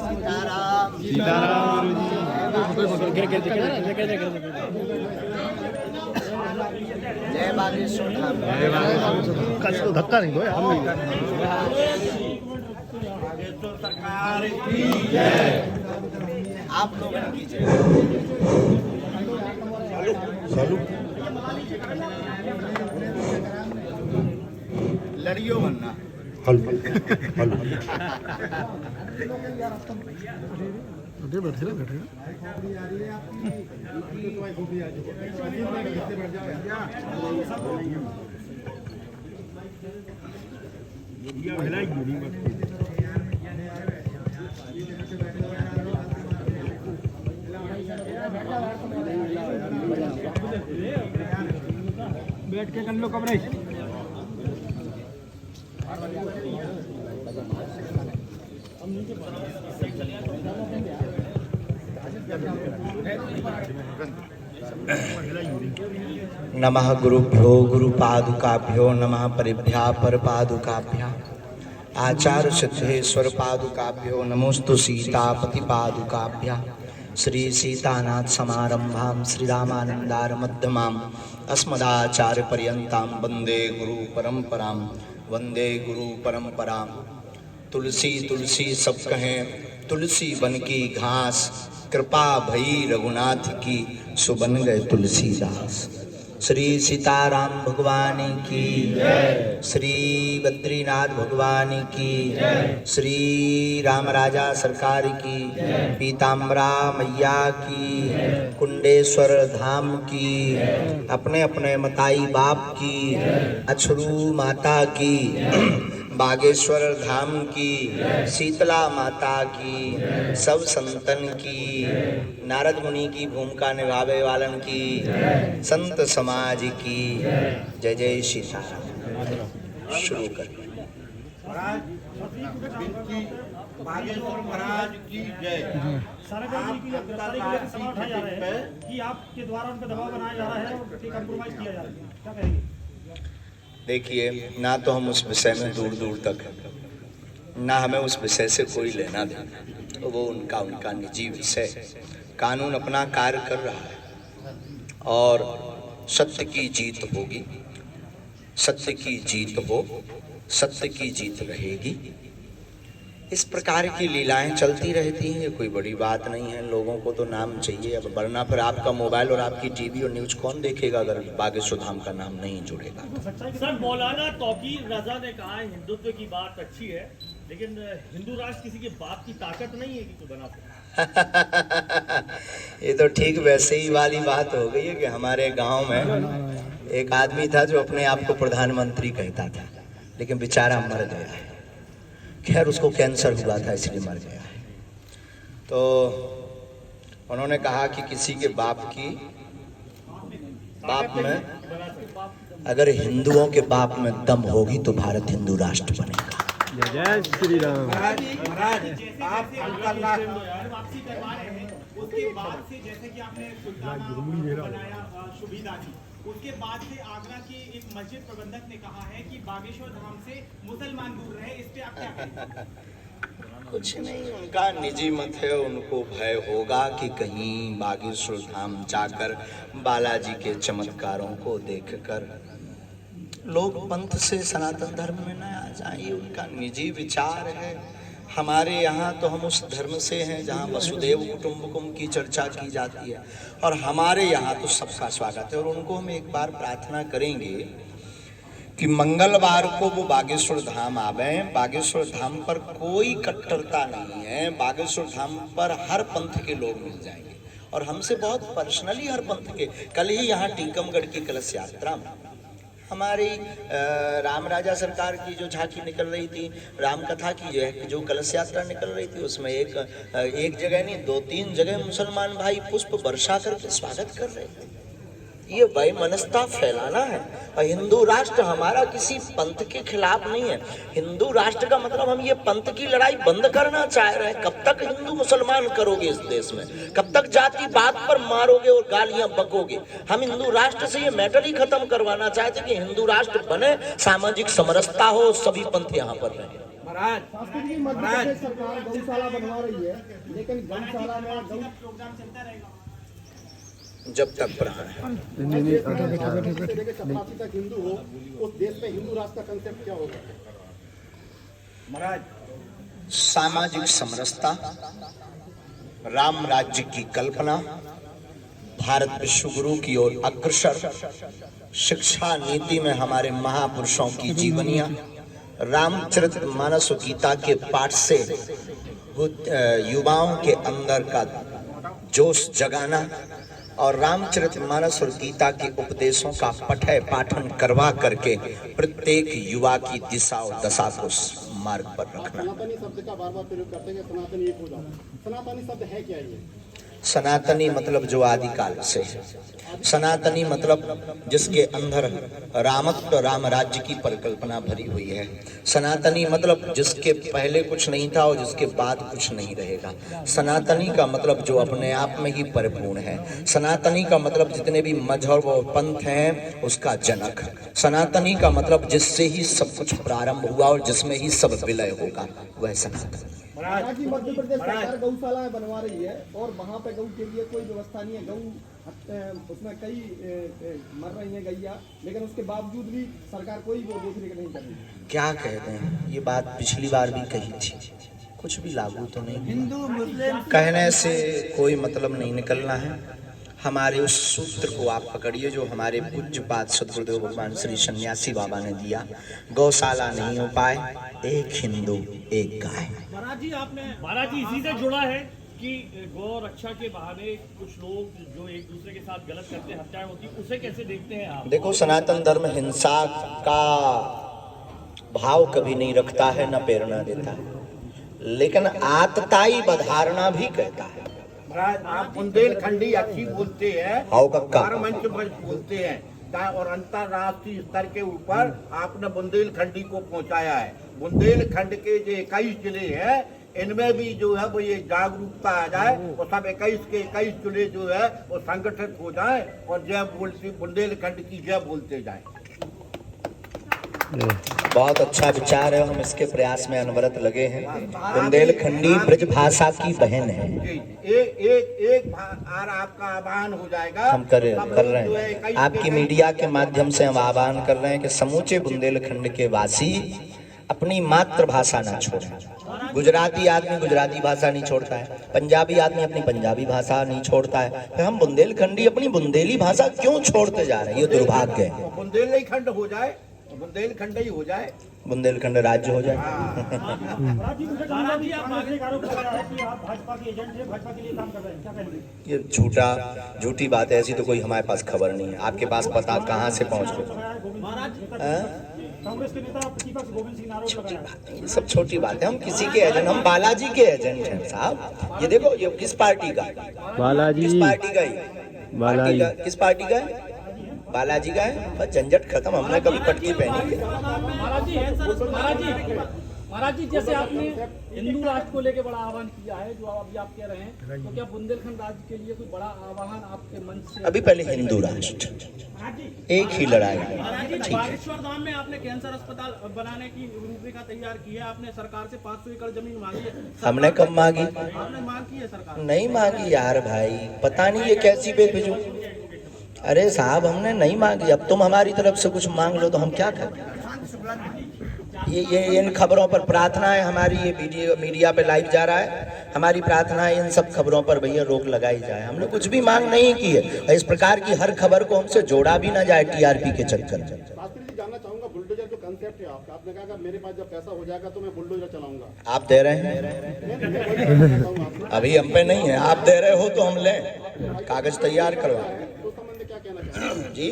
सीताराम। जय बागेश्वर धाम। कल तो धक्का नहीं दो यार। बागेश्वर सरकार की जय। आप लोग कीजिए चालू लड़ियो बनना। हल हल बैठे बैठे बैठ के कर लो कवरेज। नमः गुरुभ्यो गुरुपादुकाभ्यो नमः परिभ्या परपादुकाभ्या आचार्य सिद्धेश्वर पादुकाभ्यो नमोस्तु सीतापति पादुकाभ्या श्री सीतानाथ समारंभां श्री रामानंदार मध्यमां अस्मदाचार्य पर्यंतां वंदे गुरु परंपरां वंदे गुरु परंपरां। तुलसी तुलसी सब कहें तुलसी बन की घास, कृपा भई रघुनाथ की सो बन गए तुलसीदास। श्री सीताराम भगवान की जय। श्री बद्रीनाथ भगवान की जय। श्री राम राजा सरकार की जय। पीताम्बरा मैया की जय। कुंडेश्वर धाम की जय। अपने अपने मताई बाप की जय। अछरू माता की जय। बागेश्वर धाम की शीतला माता की सब संतन की नारद मुनि की भूमिका निभावे वालन की संत समाज की जय जय सीताराम। शुरू कर बागेश्वर महाराज की जय। कि आपके द्वारा उन पर दबाव बनाया जा रहा है और कंप्रोमाइज किया जा रहा है, क्या कहेंगे? देखिए, ना तो हम उस विषय में दूर दूर तक ना हमें उस विषय से कोई लेना देना, वो उनका निजी विषय। कानून अपना कार्य कर रहा है और सत्य की जीत होगी, सत्य की जीत हो, सत्य की जीत रहेगी। इस प्रकार की लीलाएं चलती रहती हैं, ये कोई बड़ी बात नहीं है। लोगों को तो नाम चाहिए, अब वरना फिर आपका मोबाइल और आपकी टीवी और न्यूज कौन देखेगा अगर बागेश्वर धाम का नाम नहीं जुड़ेगा। सर, मौलाना तौकीर रजा ने कहा है हिंदुत्व की बात अच्छी है, लेकिन हिंदू राष्ट्र किसी के बाप की ताकत नहीं है कि कोई बना सके। ये तो ठीक वैसे ही वाली बात हो गई है कि हमारे गाँव में एक आदमी था जो अपने आप को प्रधानमंत्री कहता था, लेकिन बेचारा मर गया है। खैर, उसको कैंसर हुआ था इसलिए मर गया है। तो उन्होंने कहा कि किसी के बाप में अगर हिंदुओं के बाप में दम होगी तो भारत हिंदू राष्ट्र बनेगा। जय श्री राम। उसके बाद से जैसे कि आपने सुल्ताना बनाया सुविधा की, उसके बाद से आगरा के एक मस्जिद प्रबंधक ने कहा है कि बागेश्वर धाम से मुसलमान दूर रहे। इस पे आप क्या कहेंगे? कुछ नहीं, उनका निजी मत है। उनको भय होगा कि कहीं बागेश्वर धाम जाकर बालाजी के चमत्कारों को देखकर लोग पंथ से सनातन धर्म में न आ जाएं। ये उनका निजी विचार है। हमारे यहाँ तो हम उस धर्म से हैं जहाँ वसुदेव कुटुंबकम की चर्चा की जाती है और हमारे यहाँ तो सबका स्वागत है। और उनको हम एक बार प्रार्थना करेंगे कि मंगलवार को वो बागेश्वर धाम आवे। बागेश्वर धाम पर कोई कट्टरता नहीं है, बागेश्वर धाम पर हर पंथ के लोग मिल जाएंगे और हमसे बहुत पर्सनली हर पंथ के। कल ही यहाँ टीकमगढ़ की कलश यात्रा में हमारी राम राजा सरकार की जो झांकी निकल रही थी, राम कथा की जो कलश यात्रा निकल रही थी, उसमें एक जगह नहीं 2-3 जगह मुसलमान भाई पुष्प वर्षा करके स्वागत कर रहे थे। ये वैमनस्यता फैलाना है। और हिंदू राष्ट्र हमारा किसी पंथ के खिलाफ नहीं है। हिंदू राष्ट्र का मतलब हम ये पंथ की लड़ाई बंद करना चाह रहे हैं। कब तक हिंदू मुसलमान करोगे इस देश में? कब तक जाति बात पर मारोगे और गालियां बकोगे? हम हिंदू राष्ट्र से ये मैटर ही खत्म करवाना चाहते कि हिंदू राष्ट्र बने, सामाजिक समरसता हो, सभी पंथ यहाँ पर रहे। महाराज सरकार गौशाला बनवा रही है, लेकिन गौशाला में प्रोग्राम चलता रहेगा जब तक प्राण है। तक हिंदू हो, उस देश में हिंदू राष्ट्र का कंसेप्ट क्या होगा? महाराज सामाजिक समरसता, राम राज्य की कल्पना, भारत विश्व गुरु की ओर अग्रसर, शिक्षा नीति में हमारे महापुरुषों की जीवनियां, रामचरितमानस गीता के पाठ से युवाओं के अंदर का जोश जगाना और रामचरितमानस और गीता के उपदेशों का पाठन करवा करके प्रत्येक युवा की दिशा और दशा को मार्ग पर रखना। सनातनी शब्द का बार बार प्रयोग करते हैं, सनातनी एक हो जाता। सनातनी शब्द है क्या? ये सनातनी मतलब जो आदिकाल से है। सनातनी मतलब जिसके अंदर रामत्व, राम राज्य की परिकल्पना भरी हुई है। सनातनी मतलब जिसके पहले कुछ नहीं था और जिसके बाद कुछ नहीं रहेगा। सनातनी का मतलब जो अपने आप में ही परिपूर्ण है। सनातनी का मतलब जितने भी मजहब और पंथ हैं उसका जनक। सनातनी का मतलब जिससे ही सब कुछ प्रारंभ हुआ और जिसमें ही सब विलय होगा, वह सनातन। महाराज मध्य प्रदेश सरकार गौशाला बनवा रही है और वहाँ पे गौ के लिए कोई व्यवस्था नहीं है। गौ उसमें कई मर रही है गैया, लेकिन उसके बावजूद भी सरकार कोई वो देखरेख नहीं कर रही। क्या कहते हैं, ये बात पिछली बार भी कही थी, कुछ भी लागू तो नहीं। हिंदू मुस्लिम कहने से कोई मतलब नहीं निकलना है। हमारे उस सूत्र को आप पकड़िए जो हमारे पूज्यपाद सद्गुरुदेव भगवान श्री सन्यासी बाबा ने दिया। गौशाला नहीं हो पाए, एक हिंदू एक गाय। महाराज जी इसी से जुड़ा है कि गौ रक्षा के बहाने कुछ लोग जो एक दूसरे के साथ गलत करते हैं, हत्याएं होती, उसे कैसे देखते हैं आप? देखो, सनातन धर्म हिंसा का भाव कभी नहीं रखता है, न प्रेरणा देता है, लेकिन आतताई बधारना भी कहता है। महाराज आप बुंदेलखंडी अच्छी बोलते हैं, आओ कक्का। मंच पर बोलते हैं और अंतरराष्ट्रीय स्तर के ऊपर आपने बुंदेलखंडी को पहुंचाया है। बुंदेलखंड के जो 21 जिले हैं इनमें भी जो है वो ये जागरूकता आ जाए और सब 21 के 21 जिले जो है वो संगठित हो जाए और जय बोलते बुंदेलखंड की जय बोलते जाए। बहुत अच्छा विचार है, हम इसके प्रयास में अनवरत लगे हैं। बुंदेलखंडी ब्रज भाषा की बहन है। एक आपका आह्वान हो जाएगा। हम कर रहे हैं, आपकी मीडिया के माध्यम से हम आह्वान कर रहे हैं कि समूचे बुंदेलखंड के वासी अपनी मातृभाषा ना छोड़ें। गुजराती आदमी गुजराती भाषा नहीं छोड़ता है, पंजाबी आदमी अपनी पंजाबी भाषा नहीं छोड़ता है, तो हम बुंदेलखंडी अपनी बुंदेली भाषा क्यों छोड़ते जा रहे हैं? ये दुर्भाग्य है। बुंदेलखंड हो जाए, बुंदेलखंड ही हो जाए, बुंदेलखंड राज्य हो जाए। ये झूठी बात है, ऐसी तो कोई हमारे पास खबर नहीं है। आपके पास पता कहाँ से पहुँच गए? छोटी बात है, ये सब छोटी बात है। हम किसी के एजेंट, हम बालाजी के एजेंट हैं साहब। ये देखो, ये किस पार्टी का है? बालाजी। किस पार्टी का है? बालाजी। किस पार्टी का है? बालाजी का है। बस झंझट खत्म, हमने कभी पटकी पहनी है। महाराज जी, जैसे आपने हिंदू राष्ट्र को लेकर बड़ा आह्वान किया है, जो अभी आप कह रहे हैं, तो क्या बुंदेलखंड राज्य के लिए कोई बड़ा आह्वान आपके मंच से? अभी पहले हिंदू राष्ट्र, एक ही लड़ाई। ठीक है। बागेश्वर धाम में आपने कैंसर अस्पताल बनाने की रूपरेखा तैयार की है। आपने सरकार से 500 एकड़ जमीन मांगी है। हमने कब मांगी? आपने मांग की है सरकार? नहीं मांगी यार भाई, पता नहीं ये कैसी बेफिजूल। अरे साहब, हमने नहीं मांगी। अब तुम हमारी तरफ से कुछ मांग लो तो हम क्या करें? ये इन खबरों पर प्रार्थना है हमारी। ये मीडिया पे लाइव जा रहा है। हमारी प्रार्थना है इन सब खबरों पर भैया रोक लगाई जाए। हमने कुछ भी मांग नहीं की है। इस प्रकार की हर खबर को हमसे जोड़ा भी ना जाए टीआरपी के चक्कर में। शास्त्री जी, जानना चाहूंगा, बुलडोजर जो कंसेप्ट है आपका, आपने कहा मेरे पास जब पैसा हो जाएगा तो मैं बुलडोजर चलाऊंगा। आप दे रहे हैं? अभी हम पे नहीं है, आप दे रहे हो तो हम लें, कागज तैयार करवा। तो संबंध क्या कहना चाहते हैं जी,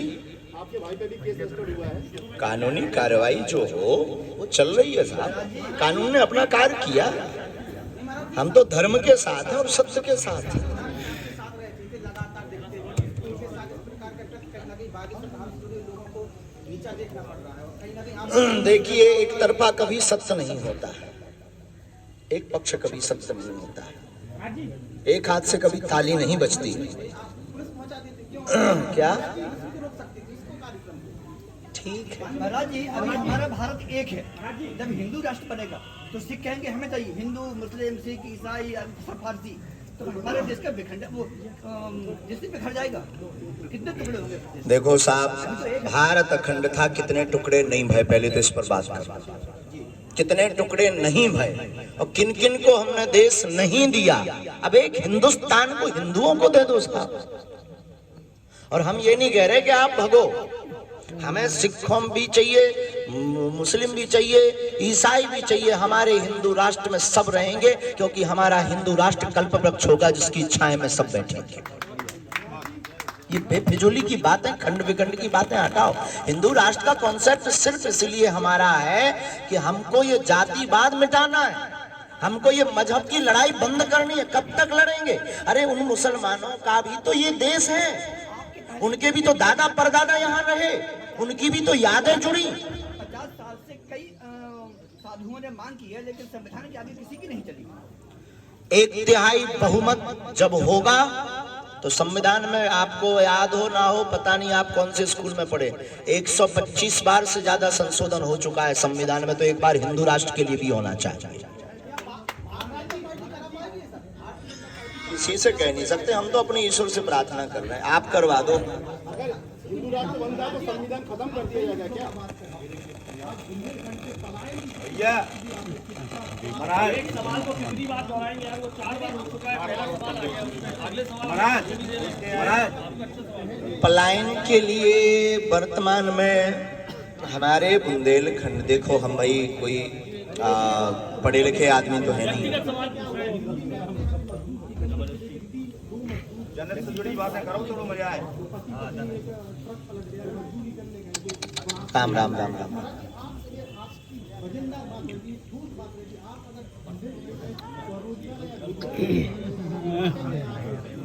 आपके भाई पे भी केस रजिस्टर्ड हुआ है? कानूनी कार्रवाई जो हो वो चल रही है साहब। कानून ने अपना कार्य किया। हम तो धर्म के साथ हैं और सत्य के साथ हैं। देखिए, एक तरफा कभी सत्य नहीं होता है, एक पक्ष कभी सत्य नहीं होता है, एक हाथ से कभी ताली नहीं बजती। क्या ठीक है महाराज जी, अभी हमारा भारत एक है। जब हिंदू राष्ट्र बनेगा तो सिख कहेंगे हमें चाहिए, हिंदू मुस्लिम सिख ईसाई सब फारसी, तो हमारे देश का विखंड वो देश बिखर जाएगा। कितने टुकड़े होंगे? देखो साहब, भारत अखंड था, कितने टुकड़े नहीं भय, पहले तो इस पर बात कर। कितने टुकड़े नहीं भय और किन किन को हमने देश नहीं दिया। अब एक हिंदुस्तान को हिंदुओं को दे दो साहब। और हम ये नहीं कह रहे कि आप भगो, हमें सिखों भी चाहिए, मुस्लिम भी चाहिए, ईसाई भी चाहिए। हमारे हिंदू राष्ट्र में सब रहेंगे, क्योंकि हमारा हिंदू राष्ट्र कल्प वृक्ष होगा जिसकी छाया में सब बैठेंगे। ये बेफिजूली की बातें, खंड विखंड की बातें हटाओ। हिंदू राष्ट्र का कॉन्सेप्ट सिर्फ इसलिए हमारा है कि हमको ये जातिवाद मिटाना है, हमको ये मजहब की लड़ाई बंद करनी है। कब तक लड़ेंगे? अरे उन मुसलमानों का भी तो ये देश है, उनके भी तो दादा परदादा यहाँ रहे, उनकी भी तो यादें जुड़ी। 50 साल से कई साधुओं ने मांग की है, लेकिन संविधान के आगे किसी की नहीं चली। 1/3 बहुमत जब होगा तो संविधान में, आपको याद हो ना हो पता नहीं, आप कौन से स्कूल में पढ़े, 125 बार से ज्यादा संशोधन हो चुका है संविधान में, तो एक बार हिंदू राष्ट्र के लिए भी होना चाहिए। किसी से कह नहीं सकते, हम तो अपने ईश्वर से प्रार्थना कर रहे हैं, आप करवा दो। हिंदू राष्ट्र बनता है तो संविधान खत्म कर दिया जाएगा क्या? एक सवाल को कितनी बार दोहराएंगे यार, वो 4 बार हो चुका है। पहला सवाल आ गया, अगले सवाल। पलायन के लिए वर्तमान में हमारे बुंदेलखंड, देखो हम भाई कोई पढ़े लिखे आदमी तो है नहीं, जन्नत से जुड़ी बातें करो तो मजा आए। राम राम राम राम।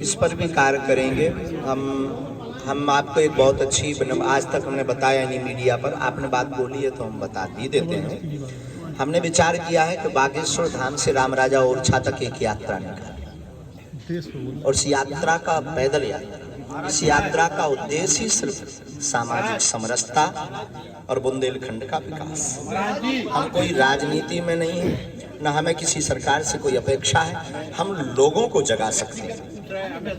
इस पर भी कार्य करेंगे हम आपको एक बहुत अच्छी, आज तक हमने बताया नहीं मीडिया पर, आपने बात बोली है तो हम बता भी देते हैं। हमने विचार किया है कि बागेश्वर धाम से राम राजा ओरछा तक एक यात्रा निकालें, और इस यात्रा का पैदल यात्रा, इस यात्रा का उद्देश्य ही सिर्फ सामाजिक समरसता और बुंदेलखंड का विकास। हम कोई राजनीति में नहीं है, न हमें किसी सरकार से कोई अपेक्षा है। हम लोगों को जगा सकते हैं,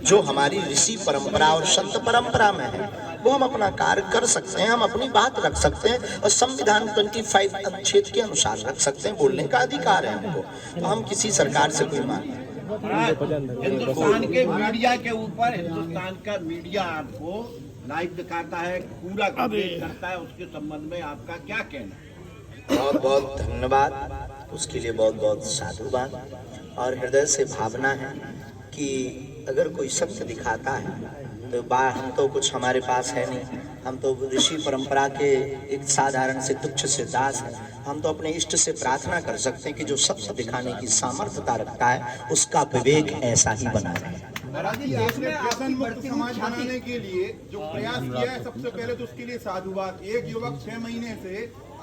जो हमारी ऋषि परंपरा और संत परंपरा में है वो हम अपना कार्य कर सकते हैं, हम अपनी बात रख सकते हैं, और संविधान 25 अनुच्छेद के अनुसार रख सकते हैं, बोलने का अधिकार है हमको। तो हम किसी सरकार से कोई मांग, हिंदुस्तान के मीडिया के ऊपर, हिंदुस्तान का मीडिया आपको लाइव दिखाता है, पूरा कवरेज करता है, उसके संबंध में आपका क्या कहना है? बहुत बहुत धन्यवाद, उसके लिए बहुत बहुत साधुवाद, और हृदय से भावना है कि अगर कोई सत्य दिखाता है तो हम तो कुछ हमारे पास है नहीं, हम तो ऋषि परंपरा के एक साधारण से तुच्छ से दास हैं। हम तो अपने इष्ट से प्रार्थना कर सकते हैं कि जो सत्य दिखाने की सामर्थ्यता रखता है उसका विवेक ऐसा ही बना रहे। महाराज जी, देश में व्यसन मुक्त समाज बनाने के लिए जो प्रयास किया है, सबसे पहले तो उसके लिए साधुवाद। एक युवक 6 महीने से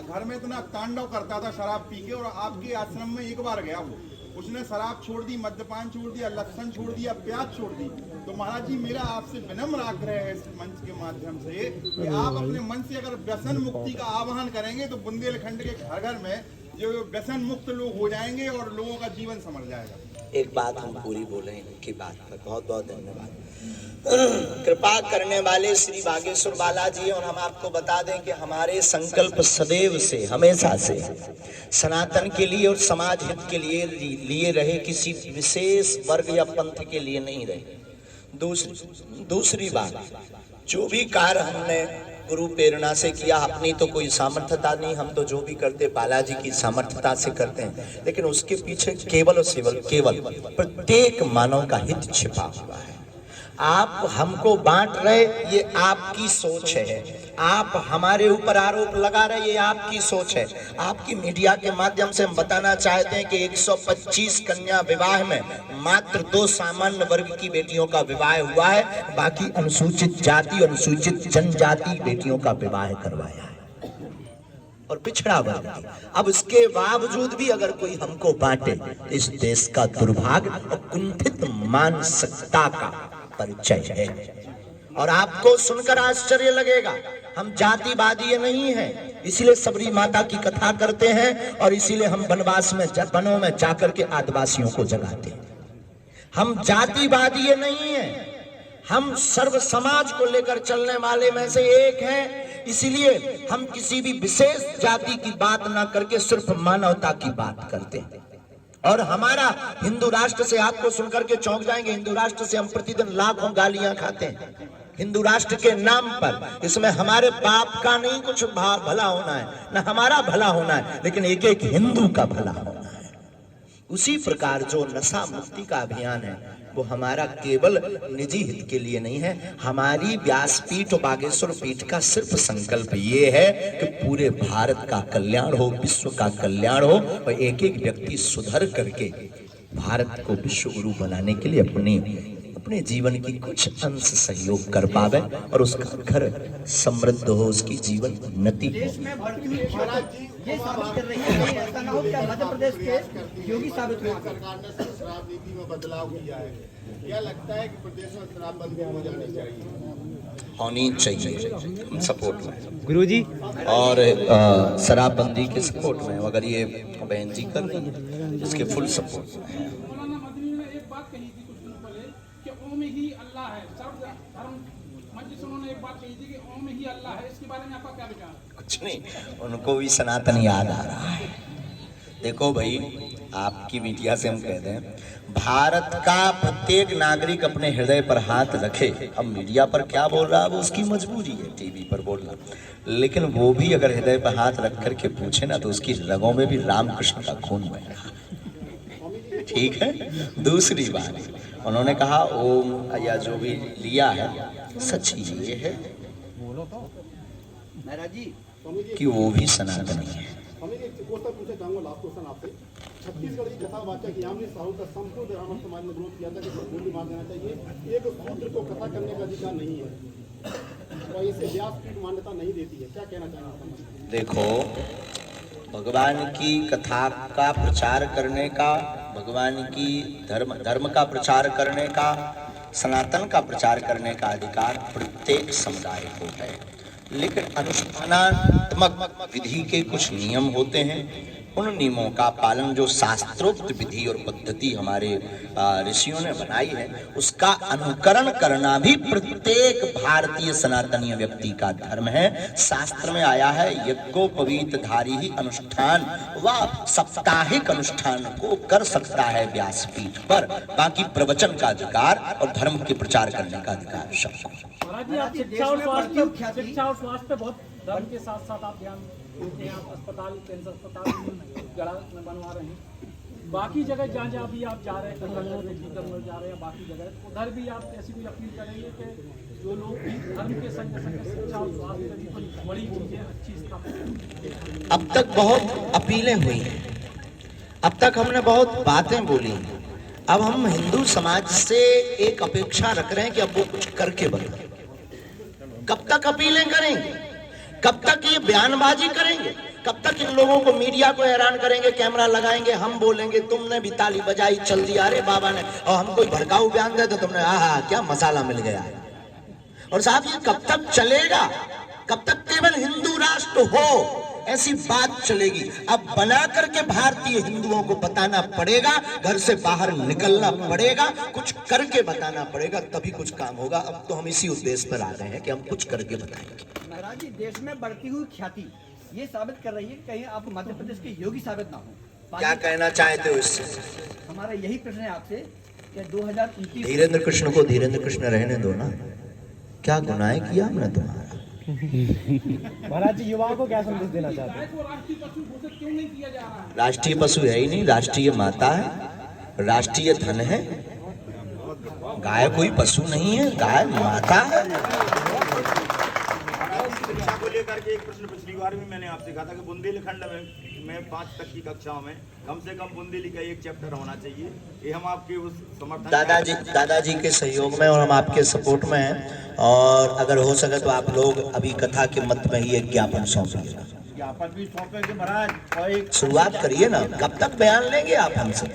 घर में इतना तांडव करता था शराब पी के, और आपके आश्रम में एक बार गया वो, उसने शराब छोड़ दी, मद्यपान छोड़ दिया, लहसुन छोड़ दिया, प्याज छोड़ दी। तो महाराज जी, मेरा आपसे विनम्र आग्रह है इस मंच के माध्यम से कि आप अपने मन से अगर व्यसन मुक्ति का आह्वान करेंगे तो बुंदेलखंड के घर घर में जो व्यसन मुक्त लोग हो जाएंगे और लोगों का जीवन संभल जाएगा। एक बात हम पूरी बोले इनकी बात पर बहुत बहुत धन्यवाद। कृपा करने वाले श्री बागेश्वर बालाजी, और हम आपको बता दें कि हमारे संकल्प सदैव से, हमेशा से सनातन के लिए और समाज हित के लिए रहे, किसी विशेष वर्ग या पंथ के लिए नहीं रहे। दूसरी बात, जो भी कार्य हमने गुरु प्रेरणा से किया, अपनी तो कोई सामर्थ्यता नहीं, हम तो जो भी करते बालाजी की सामर्थ्यता से करते हैं, लेकिन उसके पीछे केवल और केवल प्रत्येक मानव का हित छिपा हुआ है। आप हमको बांट रहे, ये आपकी सोच है, आप हमारे ऊपर आरोप लगा रहे, ये आपकी सोच है। आपकी मीडिया के माध्यम से हम बताना चाहते हैं कि 125 कन्या विवाह में मात्र 2 सामान्य वर्ग की बेटियों का विवाह हुआ है, बाकी अनुसूचित जाति, अनुसूचित जनजाति बेटियों का विवाह करवाया है। और पिछड़ा वर्ग की। अब इसके बावजूद भी अगर कोई हमको बांटे, इस देश का दुर्भाग्य और कुंठित मानसिकता का परिचय है। और आपको सुनकर आश्चर्य लगेगा, हम जातिवादी नहीं हैं, इसीलिए सबरी माता की कथा करते हैं और इसीलिए हम वनवास में वनों में जाकर के आदिवासियों को जगाते हैं। हम जातिवादी नहीं हैं, हम सर्व समाज को लेकर चलने वाले में से एक हैं। इसीलिए हम किसी भी विशेष जाति की बात ना करके सिर्फ मानवता की बात करते हैं। और हमारा हिंदू राष्ट्र से, आपको सुनकर के चौंक जाएंगे, हिंदू राष्ट्र से हम प्रतिदिन लाखों गालियां खाते हैं हिंदू राष्ट्र के नाम पर। इसमें हमारे बाप का नहीं कुछ भला होना है, न हमारा भला होना है, लेकिन एक एक हिंदू का भला होना है। उसी प्रकार जो नशा मुक्ति का अभियान है वो हमारा केवल निजी हित के लिए नहीं है। हमारी व्यासपीठ और बागेश्वर पीठ का सिर्फ संकल्प ये है कि पूरे भारत का कल्याण हो, विश्व का कल्याण हो और एक एक व्यक्ति सुधर करके भारत को विश्व गुरु बनाने के लिए अपने जीवन की कुछ अंश सहयोग कर पावे और उसका घर समृद्ध हो, उसकी जीवन उन्नति हो। देश में बढ़ती हुई ख्याति ये साबित कर रही है, ऐसा ना हो क्या मध्य प्रदेश के योगी साबित हुआ। सरकार ने शराब नीति में बदलाव किया है, क्या लगता है कि प्रदेश में शराबबंदी हो जानी चाहिए? होनी चाहिए, हम सपोर्ट में गुरुजी। और शराबबंदी के सपोर्ट में, अगर ये बहन जी कर रही है इसके फुल सपोर्ट में। मौलाना मदनी ने एक बात कही थी कुछ दिनों पहले कि ओम ही अल्लाह है। सर्व धर्म मंच से उन्होंने एक बात कही थी कि ओम ही अल्लाह है। इसके बारे में आपका क्या विचार है? कुछ नहीं, उनको भी सनातन याद आ रहा है। देखो भाई, आपकी मीडिया से हम कहते हैं भारत का प्रत्येक नागरिक अपने हृदय पर हाथ रखे। अब मीडिया पर क्या बोल रहा है वो उसकी मजबूरी है, टीवी पर बोलना, लेकिन वो भी अगर हृदय पर हाथ रख करके पूछे ना तो उसकी रगों में भी रामकृष्ण का खून बह रहा। ठीक है। दूसरी बात, उन्होंने कहा ओम या जो भी लिया है सच ये है महाराज जी कि वो भी सनातनी है। हमें एक क्वेश्चन पूछना चाहूंगा, लास्ट क्वेश्चन आपसे। छत्तीसगढ़ की कथावाचक यामिनी साहू का संपूर्ण ब्राह्मण समाज ने विरोध किया था कि गोली मार देना चाहिए। एक सूत्र को कथा करने का अधिकार नहीं है और इसे व्यासपीठ मान्यता नहीं देती है, क्या कहना चाहेंगे? देखो, भगवान की कथा का प्रचार करने का, भगवान की धर्म का प्रचार करने का, सनातन का प्रचार करने का अधिकार प्रत्येक समुदाय को है, लेकिन अनुष्ठानात्मक विधि के कुछ नियम होते हैं। उन नियमों का पालन, जो शास्त्रोक्त विधि और पद्धति हमारे ऋषियों ने बनाई है, उसका अनुकरण करना भी प्रत्येक भारतीय सनातनीय व्यक्ति का धर्म है। शास्त्र में आया है यज्ञोपवीत धारी ही अनुष्ठान व साप्ताहिक अनुष्ठान को कर सकता है व्यासपीठ पर, बाकी प्रवचन का अधिकार और धर्म के प्रचार करने का अधिकार सबको। महाराज जी, आप शिक्षा और स्वास्थ्य पे बहुत धर्म के साथ साथ आप ध्यान देते हैं। आप अस्पताल, कैंसर अस्पताल गढ़ा में बनवा रहे हैं। बाकी जगह जहाँ भी आप जा रहे हैं, कलकत्ता जा रहे हैं, बाकी जगह उधर भी आप ऐसी कोई अपील करेंगे कि जो लोग धर्म के संग संग शिक्षा और स्वास्थ्य की कोई बड़ी चीजें अच्छी स्थापित। अब तक बहुत अपीलें हुई हैं, अब तक हमने बहुत बातें बोली। अब हम हिंदू समाज से एक अपेक्षा रख रहे हैं कि अब वो कुछ करके बताए। कब तक अपीलें करेंगे? कब तक ये बयानबाजी करेंगे? कब तक इन लोगों को, मीडिया को हैरान करेंगे? कैमरा लगाएंगे, हम बोलेंगे, तुमने भी ताली बजाई, चल दिया, अरे बाबा ने, और हम कोई भड़काऊ बयान दे तो तुमने आहा क्या मसाला मिल गया। और साहब ये कब तक चलेगा? कब तक केवल हिंदू राष्ट्र हो ऐसी बात चलेगी? अब बना करके भारतीय हिंदुओं को बताना पड़ेगा, घर से बाहर निकलना पड़ेगा, कुछ करके बताना पड़ेगा, तभी कुछ काम होगा। अब तो हम इसी उद्देश्य पर आ गए हैं कि हम कुछ करके बताएंगे। महाराज जी, देश में बढ़ती हुई ख्याति ये साबित कर रही है कि कहीं आप मध्य प्रदेश के योगी साबित ना हो। क्या कहना चाहते हो इससे? हमारा यही प्रश्न है आपसे कि 2029 धीरेन्द्र कृष्ण को धीरेन्द्र कृष्ण रहने दो ना, क्या गुनाह किया हमने तुम्हारा? महाराज जी, युवाओं को क्या संदेश देना चाहते हैं? राष्ट्रीय पशु घोषित क्यों नहीं किया जा रहा है? राष्ट्रीय पशु है ही नहीं, राष्ट्रीय माता है, राष्ट्रीय धन है। गाय कोई पशु नहीं है, गाय माता है। शिक्षा को लेकर के एक प्रश्न पिछली बार भी मैंने आपसे कहा था कि बुंदेलखंड में 5 तक की कक्षाओं में कम से कम बुंदेली का एक चैप्टर होना चाहिए। ये हम आपके उस समर्थन दादाजी के सहयोग में और हम आपके सपोर्ट में हैं। और अगर हो सके तो आप लोग अभी कथा के मत में ही एक ज्ञापन सौंपिएगा। ज्ञापन भी सौंपेंगे महाराज। और एक शुरुआत करिए ना, कब तक बयान लेंगे आप हमसे?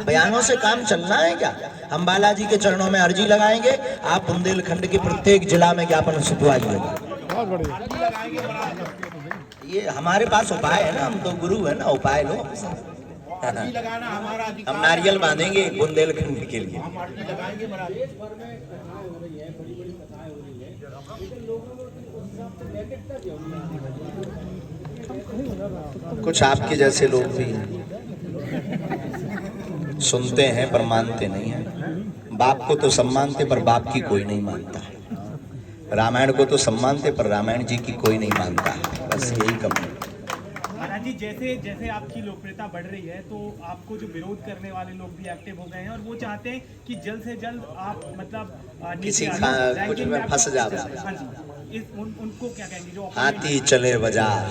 बयानों से काम चलना है क्या? हम बालाजी के चरणों में अर्जी लगाएंगे, आप बुंदेलखंड के प्रत्येक जिला में ज्ञापन छुपवाइए। ये हमारे पास उपाय है ना, हम तो गुरु है ना, उपाय लो। अर्जी लगाना हमारा अधिकार हम नारियल बांधेंगे बुंदेलखंड के लिए। हम अर्जी लगाएंगे महाराज। कुछ आपके जैसे लोग भी हैं, सुनते हैं पर मानते नहीं हैं। बाप को तो सम्मानते पर बाप की कोई नहीं मानता है। रामायण को तो सम्मानते पर रामायण जी की कोई नहीं मानता है। बस यही कमी। महाराज जी, जैसे जैसे आपकी लोकप्रियता बढ़ रही है तो आपको जो विरोध करने वाले लोग भी एक्टिव हो गए हैं और वो चाहते हैं कि जल्द से जल्द आप मतलब किसी कुछ में फंस जावे। हाँ जी, उनको क्या कहेंगे जो हाथी चले बाजार।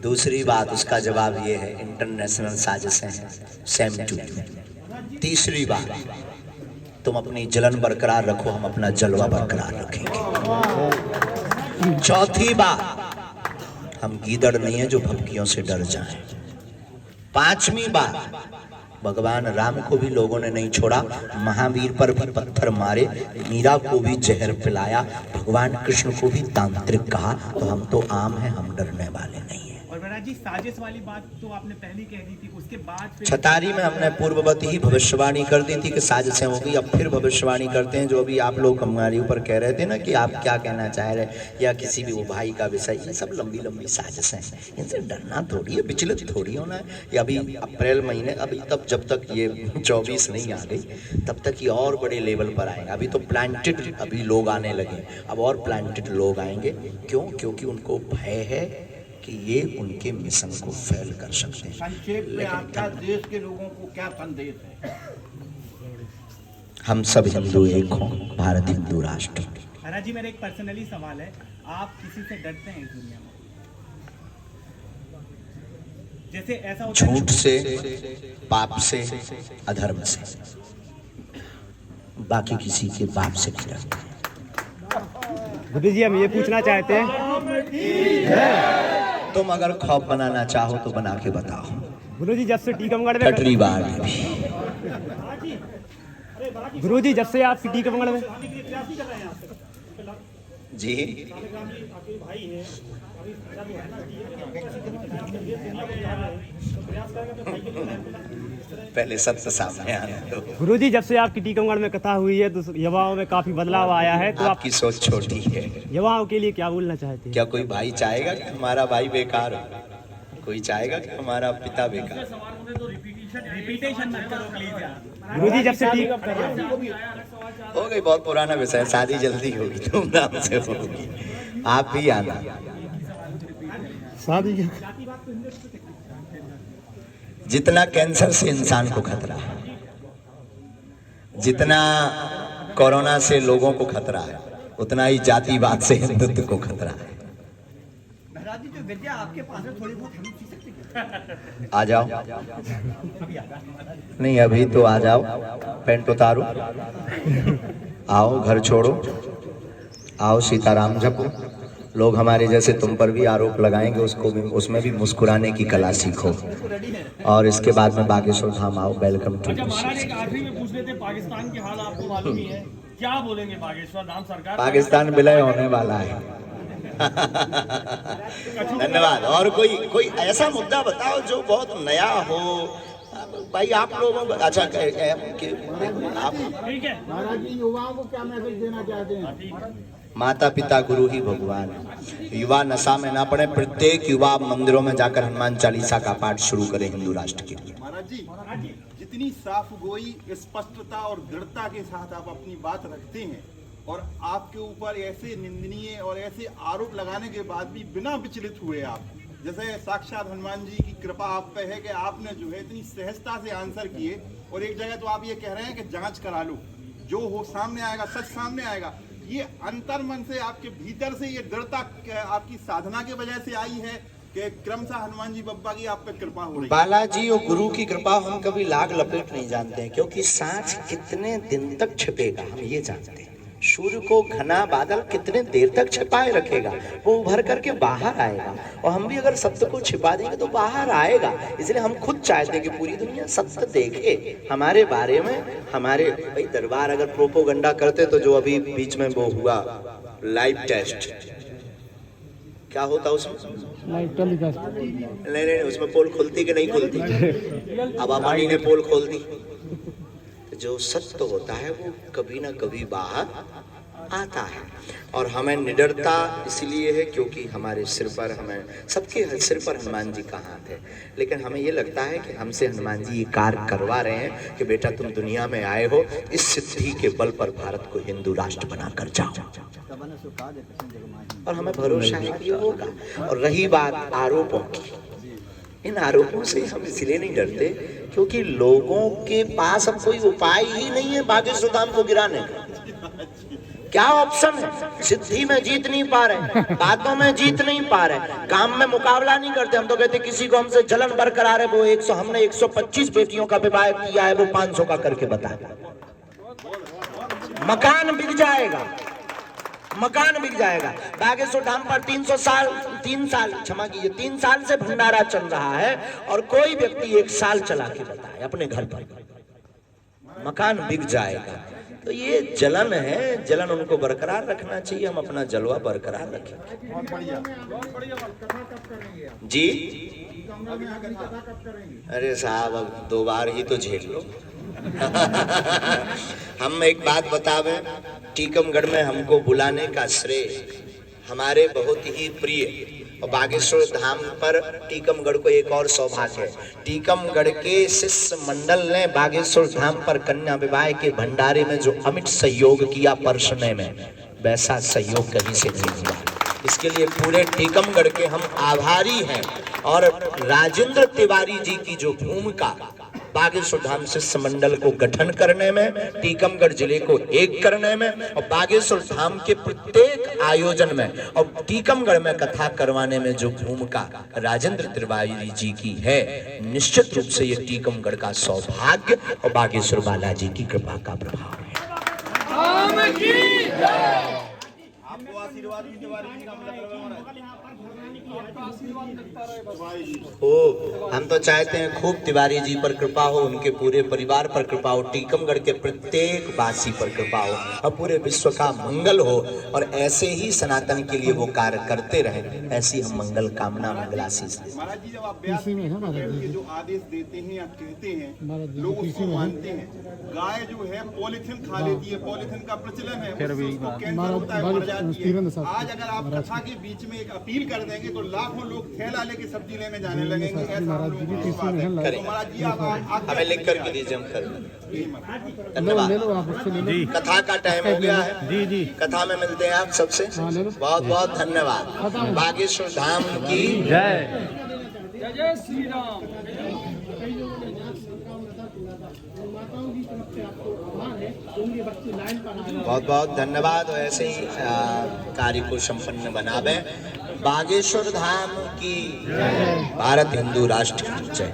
दूसरी बात, उसका जवाब ये है इंटरनेशनल साजिशें हैं, सेम टू। तीसरी बात, तुम अपनी जलन बरकरार रखो, हम अपना जलवा बरकरार रखेंगे। चौथी बात, हम गीदड़ नहीं है जो भपकियों से डर जाएं। पांचवी बात, भगवान राम को भी लोगों ने नहीं छोड़ा, महावीर पर भी पत्थर मारे, मीरा को भी जहर पिलाया, भगवान कृष्ण को भी तांत्रिक कहा। तो हम तो आम हैं, हम डरने वाले नहीं हैं। और महाराज जी, साजिश वाली बात तो आपने पहले कह दी थी, उसके बाद फिर छतारी में हमने पूर्ववत ही भविष्यवाणी कर दी थी कि साजिशें होगी। अब फिर भविष्यवाणी करते हैं, जो अभी आप लोग हमारे ऊपर कह रहे थे ना कि आप क्या कहना चाह रहे या किसी भी वो भाई का विषय, ये सब लंबी लंबी साजिशें हैं। इनसे डरना थोड़ी है, विचलित थोड़ी होना है। ये अभी अप्रैल महीने, अभी तब जब तक ये 24 नहीं आ गई तब तक ये और बड़े लेवल पर आएगा। अभी तो प्लांटेड अभी लोग आने लगे, अब और प्लांटेड लोग आएंगे। क्यों? क्योंकि उनको भय है कि ये उनके मिशन को फेल कर सकते हैं। संक्षेप में आपका देश के लोगों को क्या संदेश है? हम सब हिंदू एक हों, भारत हिंदू राष्ट्र। महाराज जी, मेरा एक पर्सनली सवाल है, आप किसी से डरते हैं इस दुनिया में? जैसे ऐसा होता है झूठ से, पाप से, अधर्म से, बाकी किसी के बाप से नहीं डरते। गुरु जी, हम ये पूछना चाहते हैं, तुम अगर खौफ बनाना चाहो तो बना के बताओ। गुरु जी जब से टीकमगढ़ में कटरी बाढ़ में भी गुरु जी जब से आप टीकमगढ़ में जी पहले सत्य सामने आने दो। गुरु जी जब से आपकी टीकमगढ़ में कथा हुई है तो युवाओं में काफी बदलाव आया है, तो आपकी सोच छोटी है। युवाओं के लिए क्या बोलना चाहते हैं? क्या कोई भाई चाहेगा कि हमारा भाई बेकार हो? कोई चाहेगा कि हमारा पिता बेकार? रिपीटेशन मत करो प्लीज यार। गुरु जी जब से हो गई, बहुत पुराना विषय, शादी जल्दी होगी, धूमधाम से होगी, आप भी आना। शादी जितना कैंसर से इंसान को खतरा है, जितना कोरोना से लोगों को खतरा है, उतना ही जातिवाद से हिंदुत्व को खतरा है। महाराज जी, जो विद्या आपके पास है थोड़ी बहुत हम सीख सकते हैं? आ जाओ। नहीं, अभी तो आ जाओ, पैंट उतारो, आओ, घर छोड़ो, आओ, सीताराम जपो। लोग हमारे जैसे तुम पर भी आरोप लगाएंगे, उसको भी, उसमें भी मुस्कुराने की कला सीखो। और इसके बाद में बागेश्वर धाम आओ। Welcome to. महाराज, एक आखिरी में पूछ लेते हैं, पाकिस्तान के हाल आपको मालूम ही है, क्या बोलेंगे बागेश्वर धाम सरकार? पाकिस्तान विलय होने वाला है। धन्यवाद। और कोई ऐसा मुद्दा बताओ जो बहुत नया हो भाई, आप लोगों को। अच्छा, आप ठीक है महाराज जी, युवाओं को क्या मैसेज देना चाहते हैं? माता पिता गुरु ही भगवान है। युवा नशा में ना पड़े, प्रत्येक युवा मंदिरों में जाकर हनुमान चालीसा का पाठ शुरू करें हिंदू राष्ट्र के लिए। महाराज जी, जितनी साफ गोई, स्पष्टता और दृढ़ता के साथ आप अपनी बात रखते हैं और आपके ऊपर ऐसे निंदनीय और ऐसे आरोप लगाने के बाद भी बिना विचलित हुए आप, जैसे साक्षात हनुमान जी की कृपा आप पे है कि आपने जो है इतनी सहजता से आंसर किए। और एक जगह तो आप ये कह रहे हैं कि जांच करा लो, जो हो सामने आएगा, सच सामने आएगा। ये अंतर मन से आपके भीतर से ये दृढ़ता आपकी साधना के वजह से आई है कि क्रमशः हनुमान जी बब्बा की आप पे कृपा हो रही है? बालाजी और गुरु की कृपा हम कभी लाग लपेट नहीं जानते हैं, क्योंकि सांच कितने दिन तक छिपेगा हम ये जानते हैं। सूर्य को घना बादल कितने देर तक छिपाए रखेगा, वो उभर करके बाहर आएगा। और हम भी अगर सत्य को छिपा देंगे तो बाहर आएगा। इसलिए हम खुद चाहते हैं कि पूरी दुनिया सत्य देखे हमारे बारे में। हमारे भाई दरबार अगर प्रोपोगंडा करते तो जो अभी बीच में वो हुआ लाइव टेस्ट, क्या होता उसमें? नहीं, उसमें पोल खुलती कि नहीं खुलती? अब अंबानी ने पोल खोल दी। जो सत्य होता है वो कभी ना कभी बाहर आता है। और हमें निडरता इसलिए है क्योंकि हमारे सिर पर, हमें सबके सिर पर हनुमान जी का हाथ है। लेकिन हमें ये लगता है कि हमसे हनुमान जी ये कार्य करवा रहे हैं कि बेटा तुम दुनिया में आए हो, इस सिद्धि के बल पर भारत को हिंदू राष्ट्र बनाकर जाओ। और हमें भरोसा है कि होगा। और रही बात आरोपों की, इन आरोपों से हम इसलिए नहीं डरते क्योंकि लोगों के पास अब कोई उपाय ही नहीं है बागेश्वर धाम को गिराने का। क्या ऑप्शन है? सिद्धि में जीत नहीं पा रहे, बातों में जीत नहीं पा रहे, काम में मुकाबला नहीं करते। हम तो कहते किसी को हमसे जलन बरकरार है, वो 100, हमने 125 बेटियों का विवाह किया है, वो 500 का करके बताया। मकान बिक जाएगा, मकान बिक जाएगा। बागेश्वर धाम पर 3 साल से भंडारा चल रहा है और कोई व्यक्ति 1 साल चला के बताए अपने घर पर, मकान बिक जाएगा। तो ये जलन है, जलन उनको बरकरार रखना चाहिए। हम अपना जलवा बरकरार रखें। बहुत बढ़िया, बहुत बढ़िया। कथा कब करेंगे जी? कथा कब करेंगे? अरे साहब अब 2 बार ही तो झेल लो। हम एक बात बतावे, टीकमगढ़ में हमको बुलाने का श्रेय हमारे बहुत ही प्रिय और बागेश्वर धाम पर टीकमगढ़ को एक और सौभाग्य है। टीकमगढ़ के शिष्य मंडल ने बागेश्वर धाम पर कन्या विवाह के भंडारे में जो अमिट सहयोग किया परसने में, वैसा सहयोग कहीं से नहीं हुआ। इसके लिए पूरे टीकमगढ़ के हम आभारी हैं। और राजेंद्र तिवारी जी की जो भूमिका बागेश्वर धाम शिष्य मंडल को गठन करने में, टीकमगढ़ जिले को एक करने में और बागेश्वर धाम के प्रत्येक आयोजन में और टीकमगढ़ में कथा करवाने में जो भूमिका राजेंद्र तिवारी जी की है, निश्चित रूप से ये टीकमगढ़ का सौभाग्य और बागेश्वर बालाजी की कृपा का प्रभाव है। आपको आशीर्वाद की तिवारी जी का मतलब है ओ, हम तो चाहते हैं खूब तिवारी जी पर कृपा हो, उनके पूरे परिवार पर कृपा हो, टीकमगढ़ के प्रत्येक वासी पर कृपा हो और पूरे विश्व का मंगल हो। और ऐसे ही सनातन के लिए वो कार्य करते रहे, ऐसी हम मंगल कामना, मंगलाशीष। महाराज जी, जब आप व्यास के जो आदेश देते हैं या कहते हैं, लोग उसको मानते हैं। गाय जो है पॉलिथीन खा लेती है, पॉलिथीन का प्रचलन है, उसको कैंसर होता है, मर जाती है। आज अगर आप कथा के बीच में एक अपील कर देंगे तो लाखों लोग थैला लेके सब्जी लेने जाने लगेंगे। ऐसा हम लोगों को विश्वास है। तो महाराज जी आप हमें लिख करके दीजिए, हम कर धन्यवाद। कथा का टाइम हो गया है। जी, कथा में मिलते हैं आप सबसे। बहुत बहुत धन्यवाद। बागेश्वर धाम की जय। जय श्री राम। बहुत बहुत धन्यवाद। और ऐसे ही कार्य को संपन्न बनावे। बागेश्वर धाम की भारत हिंदू राष्ट्र की जय।